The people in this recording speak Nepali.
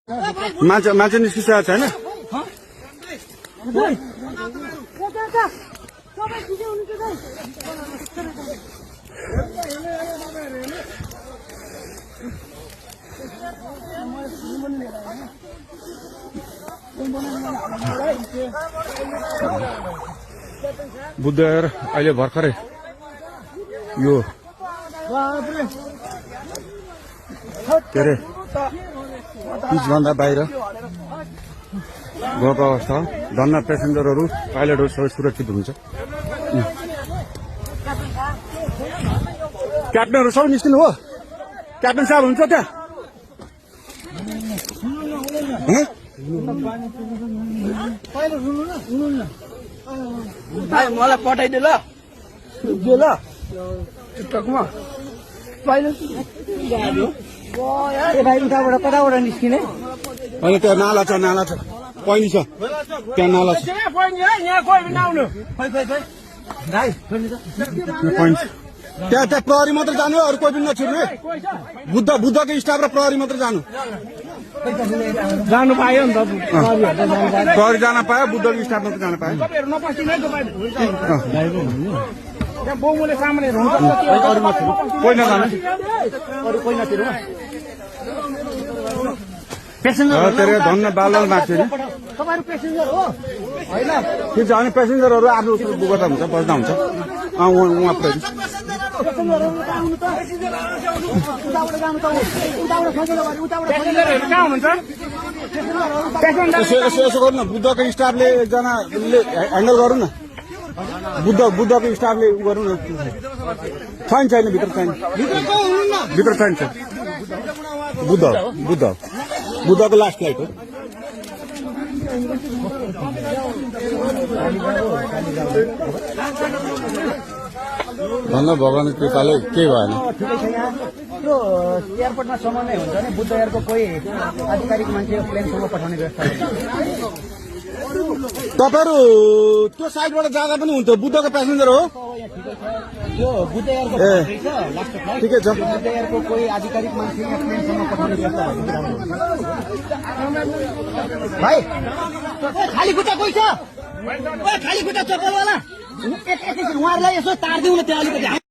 मान्छे निस्किसकेको छैन। बुद्धविहार अहिले भर्खरै यो के अरे पिचभन्दा बाहिर गएको अवस्था हो। धन्न पेसेन्जरहरू पाइलटहरू सबै सुरक्षित हुन्छ। क्याप्टनहरू सबै निस्किनु हो। क्याप्टन साहब हुन्छ त्यहाँ? मलाई पठाइदियो ल टिकटकमा कताबाट निस्किने? होइन त्यहाँ नाला छ, पैनी छ त्यहाँ, नाला छ पैनी छ त्यहाँ प्रहरी मात्र जानु, अरू कोही पनि नछिर्नु है। बुद्धको स्टाफ र प्रहरी मात्र जानु पायो नि त। प्रहरी जान पायो, बुद्धको स्टाफ मात्र जान पायो। कोही नजानु, धन्न बालल माग्छु नि ठिक छ। अनि पेसेन्जरहरू आफ्नो गर्दा हुन्छ, बस्दा हुन्छ। उहाँ प्रहरी यसो गर्नु न, बुद्धको स्टाफले एकजनाले ह्यान्डल गरौँ न। बुद्धको स्टाफले उ गरौँ न। छैन भित्र छैन। बुद्धको लास्ट फ्लाइट हो। धन्न भगवान कृपाले केही भएन। यो एयरपोर्टमा समन्वय हुन्छ नि, बुद्ध एयरको कोही आधिकारिक मान्छे प्लेनसम्म पठाउने व्यवस्था। तपाईँहरू त्यो साइडबाट जाँदा पनि हुन्छ। बुद्धको प्यासेन्जर हो यो बुद्ध एयरको ठिकै छ। बुद्ध एयरको कोही आधिकारिक मान्छे प्लेनसम्म पठाउने व्यवस्था भाइ। खाली खुट्टा कोही छ? खाली खुट्टा चप्पलवाला उहाँहरूलाई यसो तारिदिउँ न त्यहाँ अलिकति।